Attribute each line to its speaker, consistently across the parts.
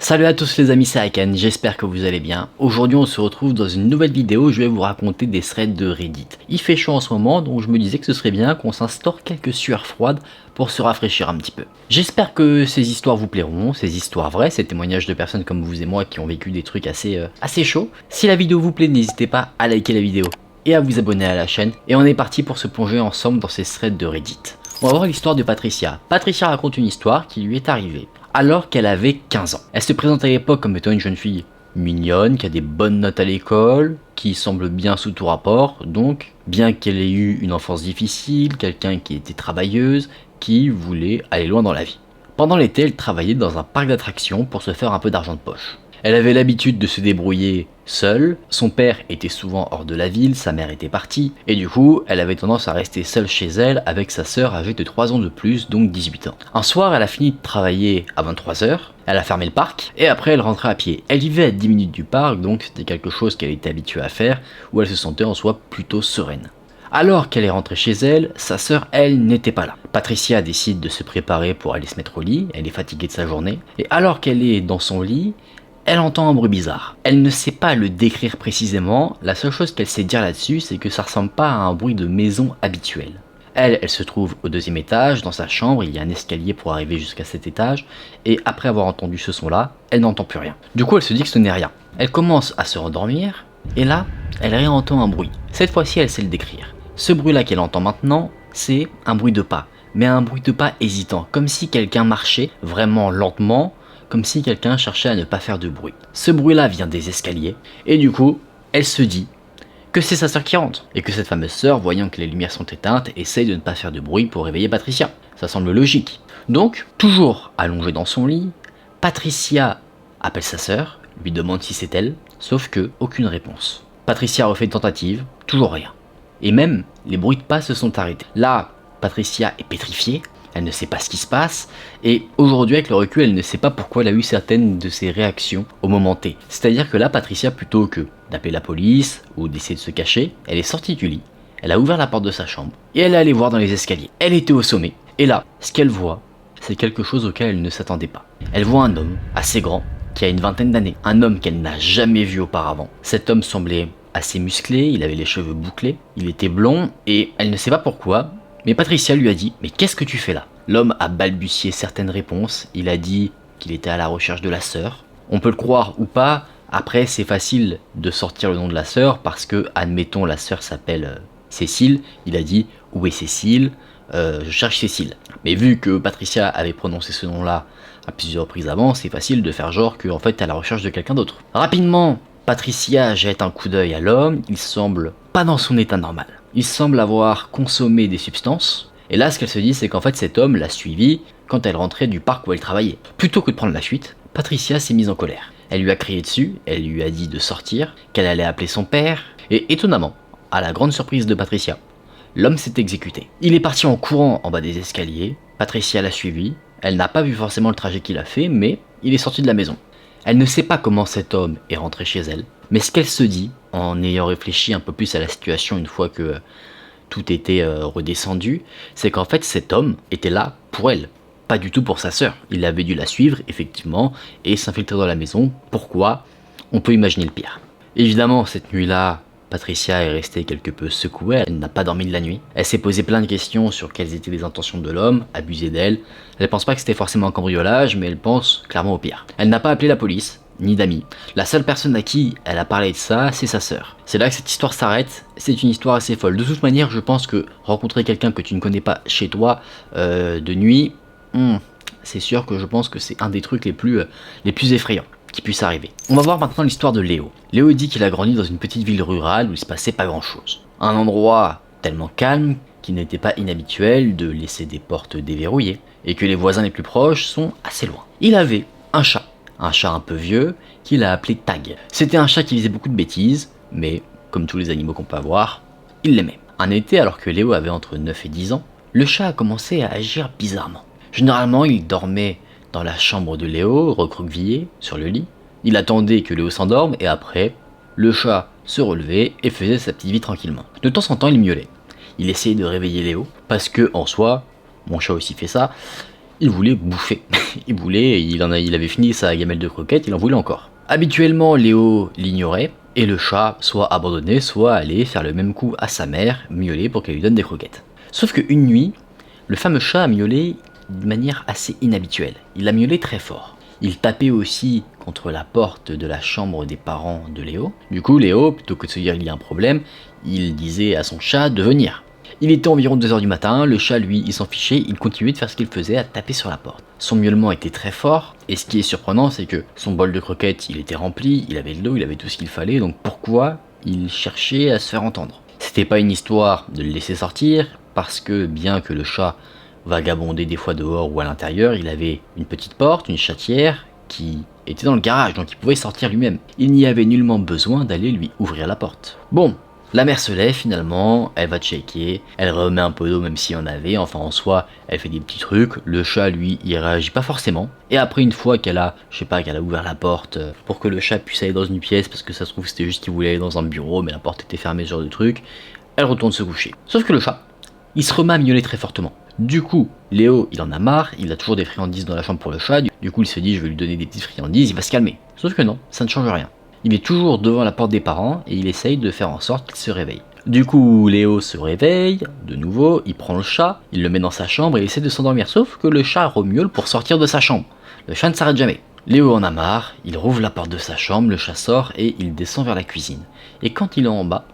Speaker 1: Salut à tous les amis, c'est Aken, j'espère que vous allez bien. Aujourd'hui on se retrouve dans une nouvelle vidéo où je vais vous raconter des threads de Reddit. Il fait chaud en ce moment, donc je me disais que ce serait bien qu'on s'instaure quelques sueurs froides pour se rafraîchir un petit peu. J'espère que ces histoires vous plairont, ces histoires vraies, ces témoignages de personnes comme vous et moi qui ont vécu des trucs assez chauds. Si la vidéo vous plaît, n'hésitez pas à liker la vidéo et à vous abonner à la chaîne. Et on est parti pour se plonger ensemble dans ces threads de Reddit. On va voir l'histoire de Patricia. Patricia raconte une histoire qui lui est arrivée alors qu'elle avait 15 ans. Elle se présente à l'époque comme étant une jeune fille mignonne, qui a des bonnes notes à l'école, qui semble bien sous tout rapport, donc bien qu'elle ait eu une enfance difficile, quelqu'un qui était travailleuse, qui voulait aller loin dans la vie. Pendant l'été, elle travaillait dans un parc d'attractions pour se faire un peu d'argent de poche. Elle avait l'habitude de se débrouiller seule, son père était souvent hors de la ville, sa mère était partie, et du coup, elle avait tendance à rester seule chez elle avec sa sœur âgée de 3 ans de plus, donc 18 ans. Un soir, elle a fini de travailler à 23 h, elle a fermé le parc, et après elle rentrait à pied. Elle vivait à 10 minutes du parc, donc c'était quelque chose qu'elle était habituée à faire, où elle se sentait en soi plutôt sereine. Alors qu'elle est rentrée chez elle, sa sœur, elle, n'était pas là. Patricia décide de se préparer pour aller se mettre au lit, elle est fatiguée de sa journée, et alors qu'elle est dans son lit, elle entend un bruit bizarre. Elle ne sait pas le décrire précisément, la seule chose qu'elle sait dire là-dessus, c'est que ça ressemble pas à un bruit de maison habituel. Elle se trouve au 2e étage, dans sa chambre, il y a un escalier pour arriver jusqu'à cet étage, et après avoir entendu ce son-là, elle n'entend plus rien. Du coup, elle se dit que ce n'est rien. Elle commence à se rendormir, et là, elle réentend un bruit. Cette fois-ci, elle sait le décrire. Ce bruit-là qu'elle entend maintenant, c'est un bruit de pas, mais un bruit de pas hésitant, comme si quelqu'un marchait vraiment lentement, comme si quelqu'un cherchait à ne pas faire de bruit. Ce bruit-là vient des escaliers, et du coup, elle se dit que c'est sa sœur qui rentre, et que cette fameuse sœur, voyant que les lumières sont éteintes, essaye de ne pas faire de bruit pour réveiller Patricia. Ça semble logique. Donc, toujours allongée dans son lit, Patricia appelle sa sœur, lui demande si c'est elle, sauf que aucune réponse. Patricia refait une tentative, toujours rien. Et même, les bruits de pas se sont arrêtés. Là, Patricia est pétrifiée, elle ne sait pas ce qui se passe, et aujourd'hui avec le recul, elle ne sait pas pourquoi elle a eu certaines de ses réactions au moment T. C'est-à-dire que là, Patricia, plutôt que d'appeler la police ou d'essayer de se cacher, elle est sortie du lit, elle a ouvert la porte de sa chambre, et elle est allée voir dans les escaliers. Elle était au sommet, et là, ce qu'elle voit, c'est quelque chose auquel elle ne s'attendait pas. Elle voit un homme assez grand, qui a une vingtaine d'années, un homme qu'elle n'a jamais vu auparavant. Cet homme semblait assez musclé, il avait les cheveux bouclés, il était blond, et elle ne sait pas pourquoi, mais Patricia lui a dit « Mais qu'est-ce que tu fais là ?» L'homme a balbutié certaines réponses, il a dit qu'il était à la recherche de la sœur. On peut le croire ou pas, après c'est facile de sortir le nom de la sœur parce que, admettons, la sœur s'appelle Cécile, il a dit « Où est Cécile ? Je cherche Cécile ». Mais vu que Patricia avait prononcé ce nom-là à plusieurs reprises avant, c'est facile de faire genre qu'en fait elle est à la recherche de quelqu'un d'autre. Rapidement, Patricia jette un coup d'œil à l'homme, il semble pas dans son état normal. Il semble avoir consommé des substances, et là ce qu'elle se dit c'est qu'en fait cet homme l'a suivi quand elle rentrait du parc où elle travaillait. Plutôt que de prendre la fuite, Patricia s'est mise en colère. Elle lui a crié dessus, elle lui a dit de sortir, qu'elle allait appeler son père, et étonnamment, à la grande surprise de Patricia, l'homme s'est exécuté. Il est parti en courant en bas des escaliers, Patricia l'a suivi, elle n'a pas vu forcément le trajet qu'il a fait, mais il est sorti de la maison. Elle ne sait pas comment cet homme est rentré chez elle, mais ce qu'elle se dit, en ayant réfléchi un peu plus à la situation une fois que tout était redescendu, c'est qu'en fait cet homme était là pour elle, pas du tout pour sa sœur. Il avait dû la suivre, effectivement, et s'infiltrer dans la maison. Pourquoi ? On peut imaginer le pire. Évidemment, cette nuit-là, Patricia est restée quelque peu secouée, elle n'a pas dormi de la nuit. Elle s'est posé plein de questions sur quelles étaient les intentions de l'homme, abuser d'elle. Elle pense pas que c'était forcément un cambriolage, mais elle pense clairement au pire. Elle n'a pas appelé la police, ni d'amis. La seule personne à qui elle a parlé de ça, c'est sa sœur. C'est là que cette histoire s'arrête, c'est une histoire assez folle. De toute manière, je pense que rencontrer quelqu'un que tu ne connais pas chez toi de nuit, c'est sûr que je pense que c'est un des trucs les plus effrayants qui puisse arriver. On va voir maintenant l'histoire de Léo. Léo dit qu'il a grandi dans une petite ville rurale où il se passait pas grand chose. Un endroit tellement calme qu'il n'était pas inhabituel de laisser des portes déverrouillées et que les voisins les plus proches sont assez loin. Il avait un chat un peu vieux qu'il a appelé Tag. C'était un chat qui faisait beaucoup de bêtises, mais comme tous les animaux qu'on peut avoir, il l'aimait. Un été, alors que Léo avait entre 9 et 10 ans, le chat a commencé à agir bizarrement. Généralement, il dormait dans la chambre de Léo, recroquevillé sur le lit. Il attendait que Léo s'endorme et après, le chat se relevait et faisait sa petite vie tranquillement. De temps en temps, il miaulait. Il essayait de réveiller Léo parce que, en soi, mon chat aussi fait ça, il voulait bouffer. Il avait fini sa gamelle de croquettes, il en voulait encore. Habituellement, Léo l'ignorait, et le chat soit abandonné, soit allait faire le même coup à sa mère, miauler pour qu'elle lui donne des croquettes. Sauf qu'une nuit, le fameux chat a miaulé de manière assez inhabituelle. Il a miaulé très fort. Il tapait aussi contre la porte de la chambre des parents de Léo. Du coup, Léo, plutôt que de se dire il y a un problème, il disait à son chat de venir. Il était environ 2h du matin, le chat lui il s'en fichait, il continuait de faire ce qu'il faisait, à taper sur la porte. Son miaulement était très fort, et ce qui est surprenant c'est que son bol de croquettes il était rempli, il avait de l'eau, il avait tout ce qu'il fallait, donc pourquoi il cherchait à se faire entendre? C'était pas une histoire de le laisser sortir, parce que bien que le chat vagabondait des fois dehors ou à l'intérieur, il avait une petite porte, une chatière, qui était dans le garage, donc il pouvait sortir lui-même. Il n'y avait nullement besoin d'aller lui ouvrir la porte. Bon. La mère se lève finalement, elle va checker, elle remet un peu d'eau même s'il y en avait, enfin en soi, elle fait des petits trucs, le chat lui, il réagit pas forcément. Et après une fois qu'elle a, qu'elle a ouvert la porte pour que le chat puisse aller dans une pièce, parce que ça se trouve c'était juste qu'il voulait aller dans un bureau, mais la porte était fermée, ce genre de truc, elle retourne se coucher. Sauf que le chat, il se remet à miauler très fortement. Du coup, Léo, il en a marre, il a toujours des friandises dans la chambre pour le chat, du coup il se dit je vais lui donner des petites friandises, il va se calmer. Sauf que non, ça ne change rien. Il est toujours devant la porte des parents et il essaye de faire en sorte qu'il se réveille. Du coup, Léo se réveille, de nouveau, il prend le chat, il le met dans sa chambre et il essaie de s'endormir, sauf que le chat remiaule pour sortir de sa chambre. Le chat ne s'arrête jamais. Léo en a marre, il rouvre la porte de sa chambre, le chat sort et il descend vers la cuisine. Et quand il est en bas,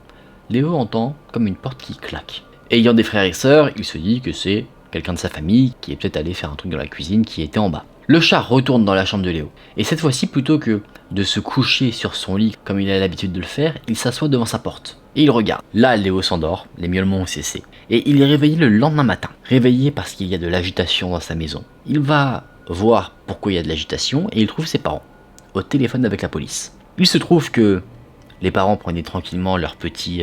Speaker 1: Léo entend comme une porte qui claque. Ayant des frères et sœurs, il se dit que c'est quelqu'un de sa famille qui est peut-être allé faire un truc dans la cuisine qui était en bas. Le chat retourne dans la chambre de Léo, et cette fois-ci plutôt que de se coucher sur son lit comme il a l'habitude de le faire, il s'assoit devant sa porte, et il regarde. Là, Léo s'endort, les miaulements ont cessé, et il est réveillé le lendemain matin, réveillé parce qu'il y a de l'agitation dans sa maison. Il va voir pourquoi il y a de l'agitation, et il trouve ses parents, au téléphone avec la police. Il se trouve que les parents prenaient tranquillement leur petit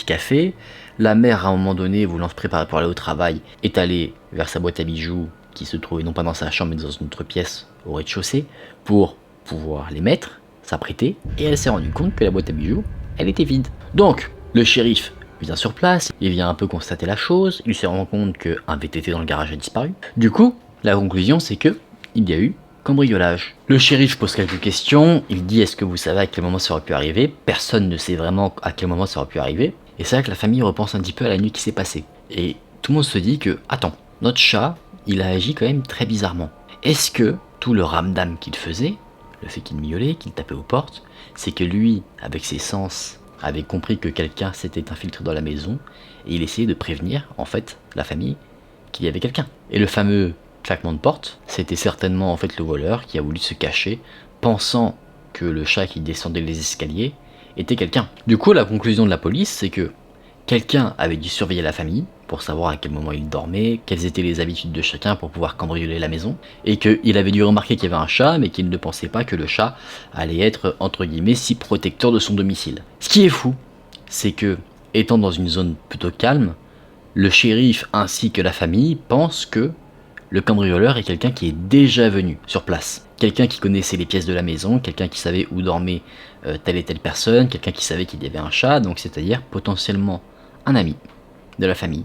Speaker 1: café, la mère à un moment donné, voulant se préparer pour aller au travail, est allée vers sa boîte à bijoux, qui se trouvait non pas dans sa chambre mais dans une autre pièce au rez-de-chaussée, pour pouvoir les mettre, s'apprêter, et elle s'est rendue compte que la boîte à bijoux, elle était vide. Donc, le shérif vient sur place, il vient un peu constater la chose, il se rend compte qu'un VTT dans le garage a disparu. Du coup, la conclusion c'est que il y a eu cambriolage. Le shérif pose quelques questions, il dit est-ce que vous savez à quel moment ça aurait pu arriver? Personne ne sait vraiment à quel moment ça aurait pu arriver, et c'est là que la famille repense un petit peu à la nuit qui s'est passée. Et tout le monde se dit que, attends, notre chat, il a agi quand même très bizarrement. Est-ce que tout le ramdam qu'il faisait, le fait qu'il miaulait, qu'il tapait aux portes, c'est que lui, avec ses sens, avait compris que quelqu'un s'était infiltré dans la maison et il essayait de prévenir, en fait, la famille qu'il y avait quelqu'un. Et le fameux claquement de porte, c'était certainement en fait le voleur qui a voulu se cacher, pensant que le chat qui descendait les escaliers était quelqu'un. Du coup, la conclusion de la police, c'est que quelqu'un avait dû surveiller la famille pour savoir à quel moment ils dormaient, quelles étaient les habitudes de chacun pour pouvoir cambrioler la maison, et qu'il avait dû remarquer qu'il y avait un chat, mais qu'il ne pensait pas que le chat allait être, entre guillemets, si protecteur de son domicile. Ce qui est fou, c'est que, étant dans une zone plutôt calme, le shérif ainsi que la famille pensent que le cambrioleur est quelqu'un qui est déjà venu sur place. Quelqu'un qui connaissait les pièces de la maison, quelqu'un qui savait où dormait telle et telle personne, quelqu'un qui savait qu'il y avait un chat, donc c'est-à-dire potentiellement un ami de la famille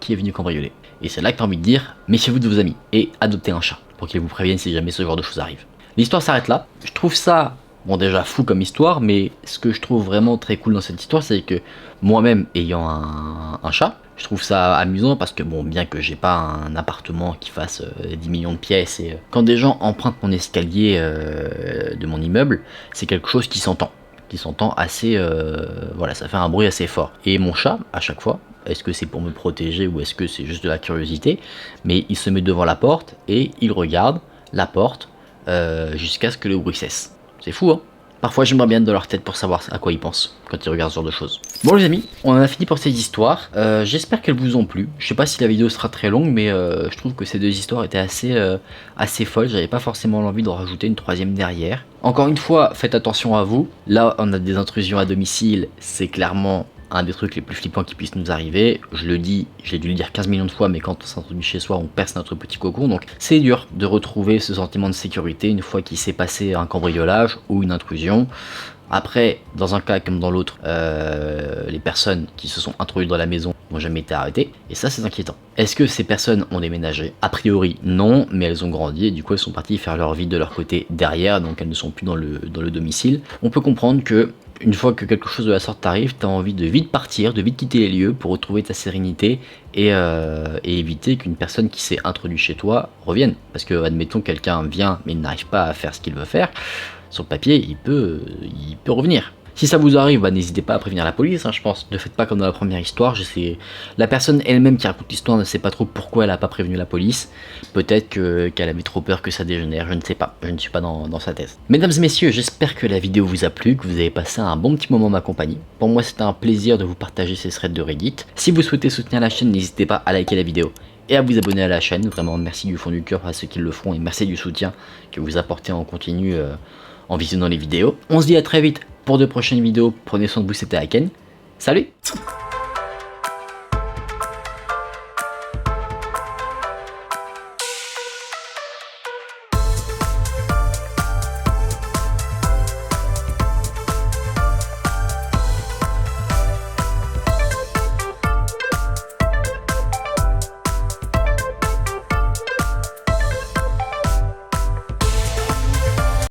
Speaker 1: qui est venu cambrioler. Et c'est là que tu as envie de dire, méfiez-vous de vos amis et adoptez un chat pour qu'ils vous préviennent si jamais ce genre de choses arrive. L'histoire s'arrête là. Je trouve ça, bon déjà fou comme histoire, mais ce que je trouve vraiment très cool dans cette histoire, c'est que moi-même ayant un chat, je trouve ça amusant parce que bon, bien que j'ai pas un appartement qui fasse 10 millions de pièces, et quand des gens empruntent mon escalier de mon immeuble, c'est quelque chose qui s'entend assez, voilà, ça fait un bruit assez fort. Et mon chat, à chaque fois, est-ce que c'est pour me protéger ou est-ce que c'est juste de la curiosité, mais il se met devant la porte et il regarde la porte jusqu'à ce que le bruit cesse. C'est fou, hein? Parfois j'aimerais bien dans leur tête pour savoir à quoi ils pensent quand ils regardent ce genre de choses. Bon les amis, on en a fini pour ces histoires. J'espère qu'elles vous ont plu. Je sais pas si la vidéo sera très longue, mais je trouve que ces deux histoires étaient assez folles. J'avais pas forcément l'envie d'en rajouter une troisième derrière. Encore une fois, faites attention à vous. Là on a des intrusions à domicile, c'est clairement un des trucs les plus flippants qui puissent nous arriver. Je le dis, j'ai dû le dire 15 millions de fois, mais quand on s'introduit chez soi, on perce notre petit cocon. Donc c'est dur de retrouver ce sentiment de sécurité une fois qu'il s'est passé un cambriolage ou une intrusion. Après, dans un cas comme dans l'autre, les personnes qui se sont introduites dans la maison n'ont jamais été arrêtés, et ça c'est inquiétant. Est-ce que ces personnes ont déménagé? A priori non, mais elles ont grandi et du coup elles sont parties faire leur vie de leur côté derrière, donc elles ne sont plus dans le domicile. On peut comprendre que une fois que quelque chose de la sorte t'arrive, t'as envie de vite partir, de vite quitter les lieux pour retrouver ta sérénité et éviter qu'une personne qui s'est introduite chez toi revienne. Parce que admettons quelqu'un vient mais il n'arrive pas à faire ce qu'il veut faire, sur le papier il peut revenir. Si ça vous arrive, bah, n'hésitez pas à prévenir la police, hein, je pense. Ne faites pas comme dans la première histoire. La personne elle-même qui raconte l'histoire ne sait pas trop pourquoi elle n'a pas prévenu la police. Peut-être qu'elle avait trop peur que ça dégénère, je ne sais pas. Je ne suis pas dans sa tête. Mesdames et messieurs, j'espère que la vidéo vous a plu, que vous avez passé un bon petit moment en ma compagnie. Pour moi, c'était un plaisir de vous partager ces threads de Reddit. Si vous souhaitez soutenir la chaîne, n'hésitez pas à liker la vidéo et à vous abonner à la chaîne. Vraiment, merci du fond du cœur à ceux qui le font et merci du soutien que vous apportez en continu en visionnant les vidéos. On se dit à très vite pour de prochaines vidéos. Prenez soin de vous, c'était Aken. Salut!